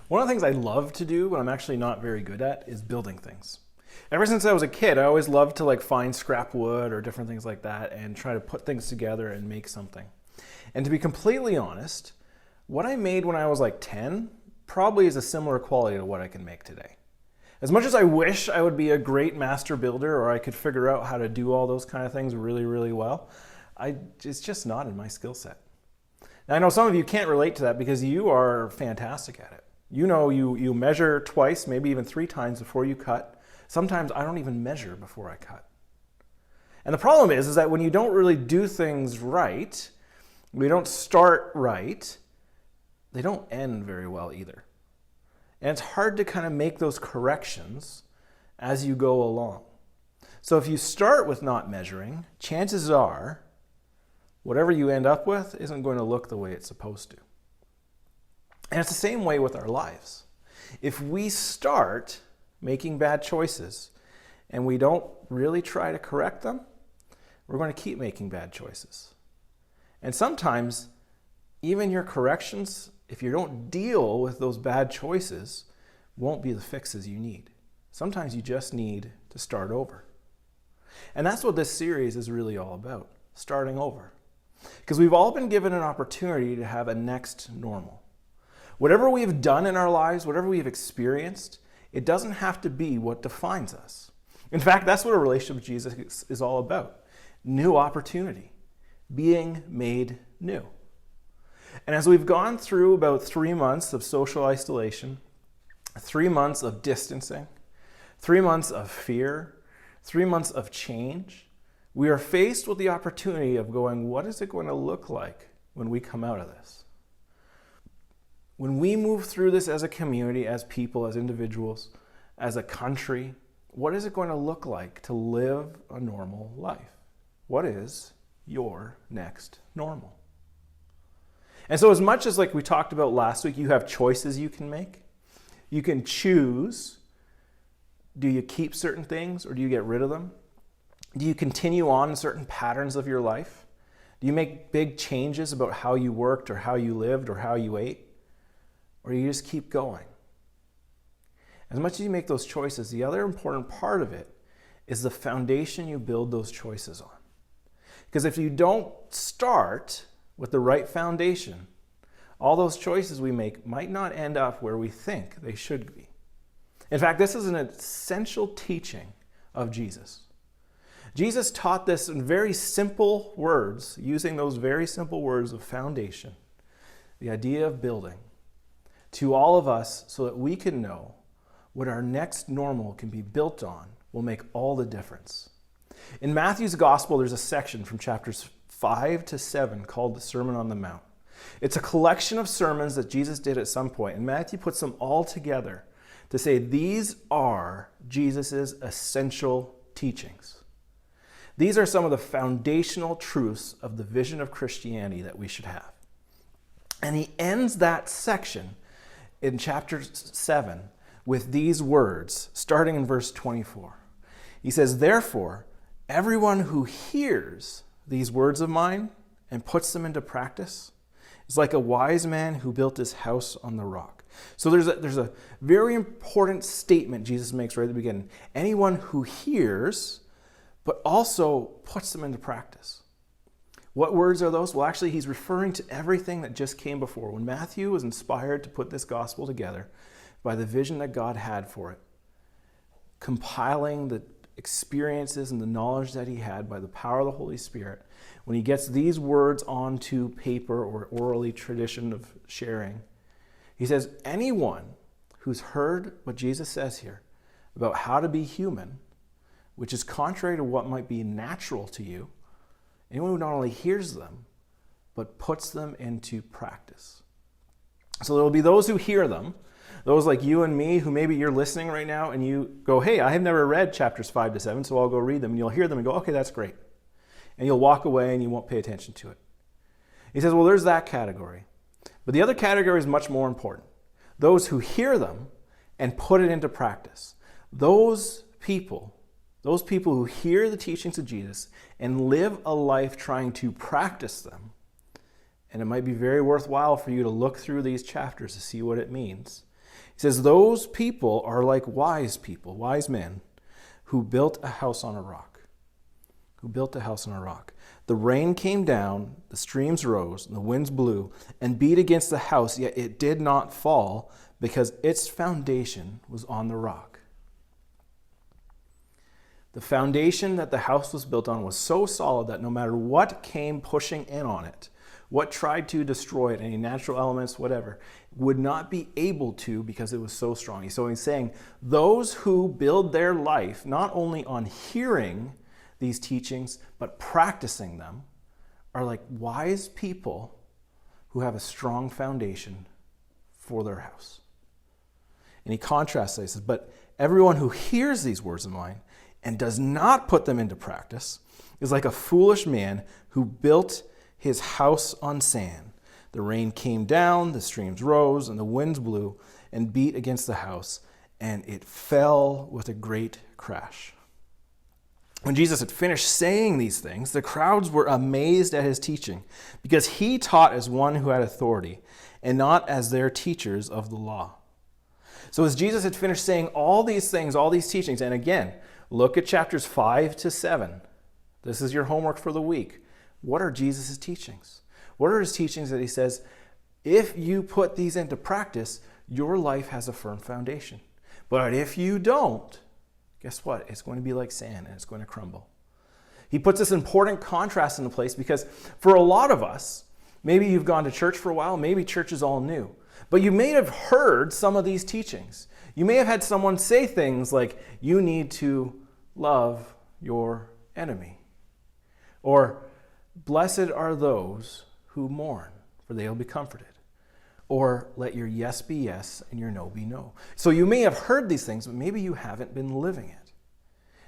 One of the things I love to do, but I'm actually not very good at, is building things. Ever since I was a kid, I always loved to find scrap wood or different things like that and try to put things together and make something. And to be completely honest, what I made when I was 10 probably is a similar quality to what I can make today. As much as I wish I would be a great master builder or I could figure out how to do all those kind of things really, really well, it's just not in my skill set. Now, I know some of you can't relate to that because you are fantastic at it. You know, you measure twice, maybe even 3 times before you cut. Sometimes I don't even measure before I cut. And the problem is that when you don't really do things right, we don't start right, they don't end very well either. And it's hard to kind of make those corrections as you go along. So if you start with not measuring, chances are whatever you end up with isn't going to look the way it's supposed to. And it's the same way with our lives. If we start making bad choices and we don't really try to correct them, we're going to keep making bad choices. And sometimes even your corrections, if you don't deal with those bad choices, won't be the fixes you need. Sometimes you just need to start over. And that's what this series is really all about, starting over. Because we've all been given an opportunity to have a next normal. Whatever we've done in our lives, whatever we've experienced, it doesn't have to be what defines us. In fact, that's what a relationship with Jesus is all about. New opportunity, being made new. And as we've gone through about 3 months of social isolation, 3 months of distancing, 3 months of fear, 3 months of change, we are faced with the opportunity of going, what is it going to look like when we come out of this? When we move through this as a community, as people, as individuals, as a country, what is it going to look like to live a normal life? What is your next normal? And so as much as we talked about last week, you have choices you can make. You can choose, do you keep certain things or do you get rid of them? Do you continue on in certain patterns of your life? Do you make big changes about how you worked or how you lived or how you ate? Or you just keep going? As much as you make those choices, the other important part of it is the foundation you build those choices on. Because if you don't start with the right foundation, all those choices we make might not end up where we think they should be. In fact, this is an essential teaching of Jesus. Jesus taught this in very simple words, using those very simple words of foundation, the idea of building, to all of us so that we can know what our next normal can be built on will make all the difference. In Matthew's Gospel, there's a section from chapters 5 to 7 called the Sermon on the Mount. It's a collection of sermons that Jesus did at some point, and Matthew puts them all together to say these are Jesus' essential teachings. These are some of the foundational truths of the vision of Christianity that we should have. And he ends that section in chapter 7 with these words, starting in verse 24. He says, "Therefore, everyone who hears these words of mine and puts them into practice is like a wise man who built his house on the rock." So there's a very important statement Jesus makes right at the beginning. Anyone who hears, but also puts them into practice. What words are those? Well, actually, he's referring to everything that just came before. When Matthew was inspired to put this gospel together by the vision that God had for it, compiling the experiences and the knowledge that he had by the power of the Holy Spirit, when he gets these words onto paper or orally tradition of sharing, he says, anyone who's heard what Jesus says here about how to be human, which is contrary to what might be natural to you, Anyone who not only hears them, but puts them into practice. So there will be those who hear them, those like you and me who maybe you're listening right now and you go, hey, I have never read chapters 5 to 7, so I'll go read them. And you'll hear them and go, okay, that's great. And you'll walk away and you won't pay attention to it. He says, well, there's that category. But the other category is much more important. Those who hear them and put it into practice. Those people who hear the teachings of Jesus and live a life trying to practice them. And it might be very worthwhile for you to look through these chapters to see what it means. He says, those people are like wise people, wise men, who built a house on a rock. Who built a house on a rock. The rain came down, the streams rose, and the winds blew and beat against the house, yet it did not fall because its foundation was on the rock. The foundation that the house was built on was so solid that no matter what came pushing in on it, what tried to destroy it, any natural elements, whatever, would not be able to because it was so strong. So he's saying those who build their life not only on hearing these teachings, but practicing them are like wise people who have a strong foundation for their house. And he contrasts this, he says, but everyone who hears these words of mine and does not put them into practice is like a foolish man who built his house on sand. The rain came down, the streams rose, and the winds blew and beat against the house, and it fell with a great crash. When Jesus had finished saying these things, the crowds were amazed at his teaching, because he taught as one who had authority, and not as their teachers of the law. So as Jesus had finished saying all these things, all these teachings, and again, look at chapters 5 to 7. This is your homework for the week. What are Jesus' teachings? What are his teachings that he says, if you put these into practice, your life has a firm foundation. But if you don't, guess what? It's going to be like sand and it's going to crumble. He puts this important contrast into place because for a lot of us, maybe you've gone to church for a while, maybe church is all new, but you may have heard some of these teachings. You may have had someone say things like, you need to love your enemy. Or, blessed are those who mourn, for they will be comforted. Or let your yes be yes and your no be no. So you may have heard these things, but maybe you haven't been living it.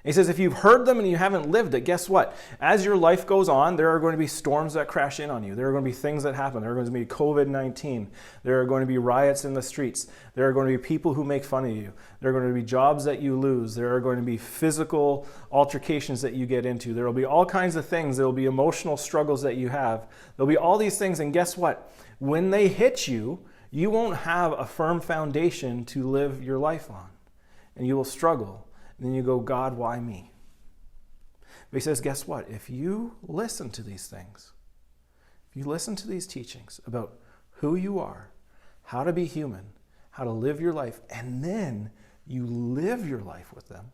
And he says if you've heard them and you haven't lived it, guess what? As your life goes on, there are going to be storms that crash in on you. There are going to be things that happen. There are going to be COVID-19. There are going to be riots in the streets. There are going to be people who make fun of you. There are going to be jobs that you lose. There are going to be physical altercations that you get into. There will be all kinds of things. There will be emotional struggles that you have. There will be all these things, and guess what? When they hit you, you won't have a firm foundation to live your life on, and you will struggle. And then you go, God, why me? But he says, guess what? If you listen to these things, if you listen to these teachings about who you are, how to be human, how to live your life, and then you live your life with them,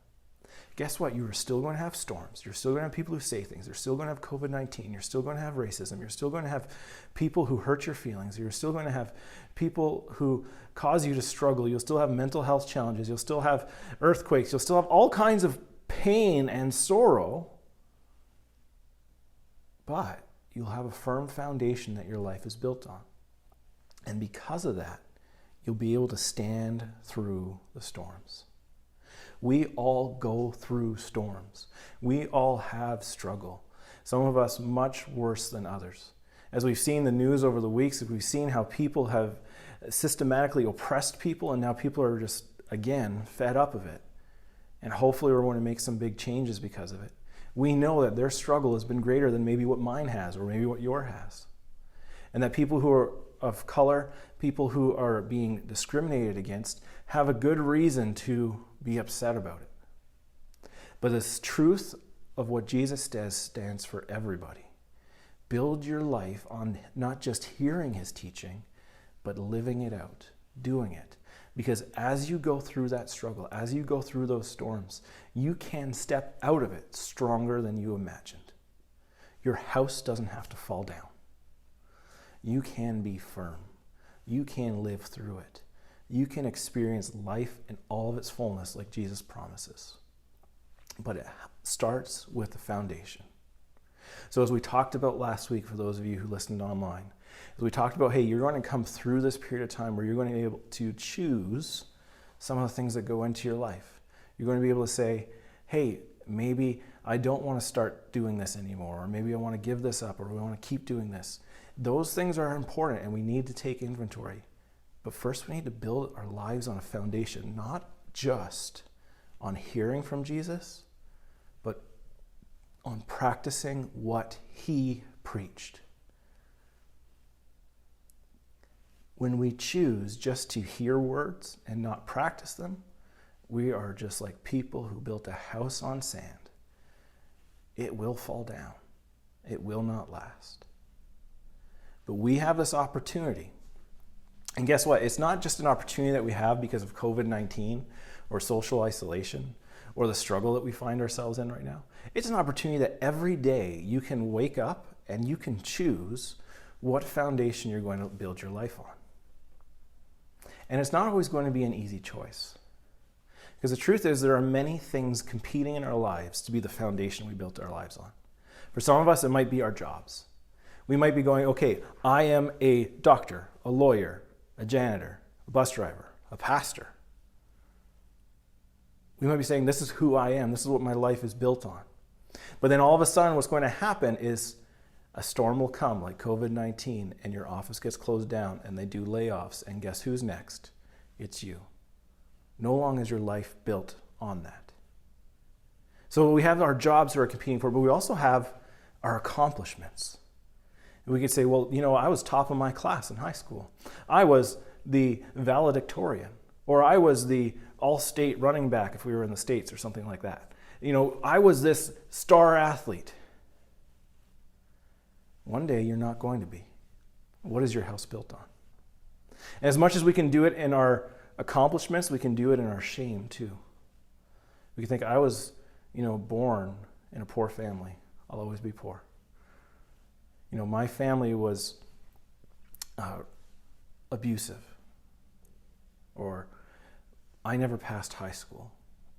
guess what? You are still going to have storms. You're still going to have people who say things. You're still going to have COVID-19. You're still going to have racism. You're still going to have people who hurt your feelings. You're still going to have people who cause you to struggle. You'll still have mental health challenges. You'll still have earthquakes. You'll still have all kinds of pain and sorrow. But you'll have a firm foundation that your life is built on. And because of that, you'll be able to stand through the storms. We all go through storms. We all have struggle. Some of us much worse than others. As we've seen the news over the weeks, we've seen how people have systematically oppressed people, and now people are just, again, fed up of it. And hopefully we're going to make some big changes because of it. We know that their struggle has been greater than maybe what mine has or maybe what yours has. And that people who are of color, people who are being discriminated against, have a good reason to be upset about it. But the truth of what Jesus says stands for everybody. Build your life on not just hearing his teaching, but living it out, doing it. Because as you go through that struggle, as you go through those storms, you can step out of it stronger than you imagined. Your house doesn't have to fall down. You can be firm. You can live through it. You can experience life in all of its fullness like Jesus promises. But it starts with the foundation. So as we talked about last week, for those of you who listened online, as we talked about, hey, you're going to come through this period of time where you're going to be able to choose some of the things that go into your life. You're going to be able to say, hey, maybe I don't want to start doing this anymore, or maybe I want to give this up, or we want to keep doing this. Those things are important, and we need to take inventory. But first, we need to build our lives on a foundation, not just on hearing from Jesus, but on practicing what he preached. When we choose just to hear words and not practice them, we are just like people who built a house on sand. It will fall down. It will not last. But we have this opportunity. And guess what? It's not just an opportunity that we have because of COVID-19 or social isolation or the struggle that we find ourselves in right now. It's an opportunity that every day you can wake up and you can choose what foundation you're going to build your life on. And it's not always going to be an easy choice. Because the truth is, there are many things competing in our lives to be the foundation we built our lives on. For some of us, it might be our jobs. We might be going, okay, I am a doctor, a lawyer, a janitor, a bus driver, a pastor. We might be saying, this is who I am. This is what my life is built on. But then all of a sudden, what's going to happen is a storm will come like COVID-19 and your office gets closed down and they do layoffs, and guess who's next? It's you. No longer is your life built on that. So we have our jobs that we're competing for, but we also have our accomplishments. And we could say, well, I was top of my class in high school. I was the valedictorian, or I was the all-state running back if we were in the States or something like that. I was this star athlete. One day you're not going to be. What is your house built on? And as much as we can do it in our accomplishments, we can do it in our shame too. We can think, I was, born in a poor family. I'll always be poor. My family was abusive. Or I never passed high school.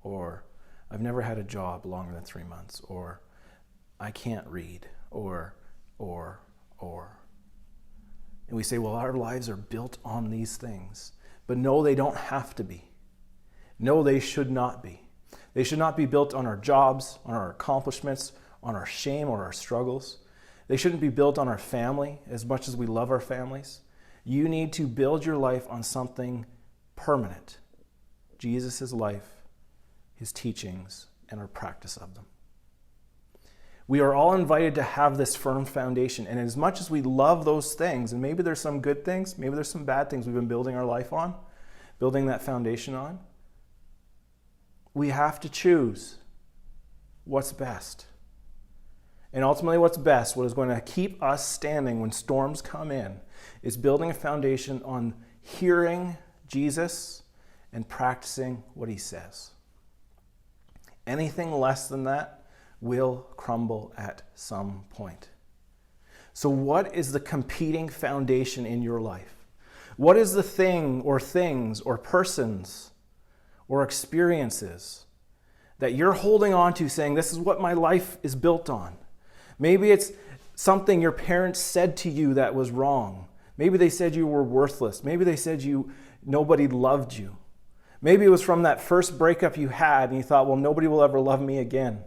Or I've never had a job longer than 3 months. Or I can't read. Or. And we say, well, our lives are built on these things. But no, they don't have to be. No, they should not be. They should not be built on our jobs, on our accomplishments, on our shame or our struggles. They shouldn't be built on our family as much as we love our families. You need to build your life on something permanent. Jesus' life, his teachings, and our practice of them. We are all invited to have this firm foundation. And as much as we love those things, and maybe there's some good things, maybe there's some bad things we've been building our life on, building that foundation on, we have to choose what's best. And ultimately what's best, what is going to keep us standing when storms come in, is building a foundation on hearing Jesus and practicing what he says. Anything less than that will crumble at some point. So what is the competing foundation in your life? What is the thing or things or persons or experiences that you're holding on to saying, this is what my life is built on? Maybe it's something your parents said to you that was wrong. Maybe they said you were worthless. Maybe they said nobody loved you. Maybe it was from that first breakup you had and you thought, well, nobody will ever love me again.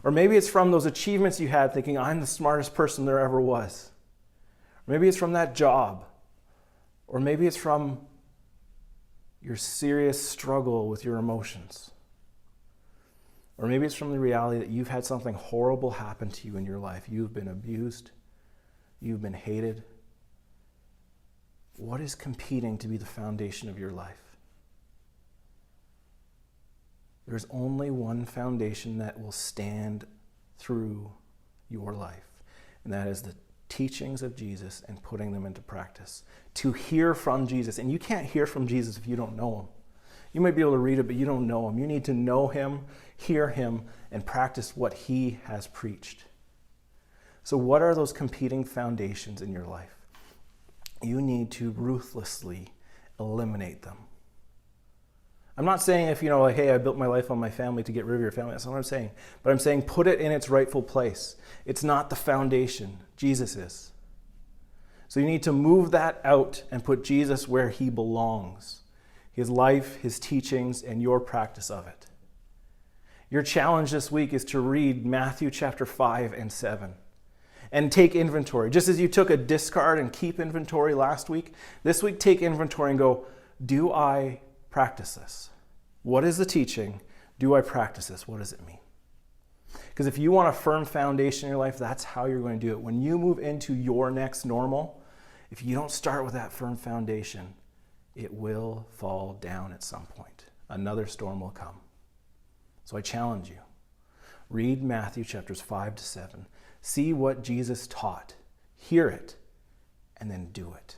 Or maybe it's from those achievements you had thinking, I'm the smartest person there ever was. Or maybe it's from that job. Or maybe it's from your serious struggle with your emotions. Or maybe it's from the reality that you've had something horrible happen to you in your life. You've been abused. You've been hated. What is competing to be the foundation of your life? There's only one foundation that will stand through your life, and that is the teachings of Jesus and putting them into practice. To hear from Jesus, and you can't hear from Jesus if you don't know him. You might be able to read it, but you don't know him. You need to know him, hear him, and practice what he has preached. So what are those competing foundations in your life? You need to ruthlessly eliminate them. I'm not saying if, like, hey, I built my life on my family to get rid of your family. That's not what I'm saying. But I'm saying put it in its rightful place. It's not the foundation. Jesus is. So you need to move that out and put Jesus where he belongs. His life, his teachings, and your practice of it. Your challenge this week is to read Matthew chapter 5 and 7 and take inventory. Just as you took a discard and keep inventory last week, this week take inventory and go, do I practice this? What is the teaching? Do I practice this? What does it mean? Because if you want a firm foundation in your life, that's how you're going to do it. When you move into your next normal, if you don't start with that firm foundation, it will fall down at some point. Another storm will come. So I challenge you. Read Matthew chapters 5 to 7. See what Jesus taught. Hear it, and then do it.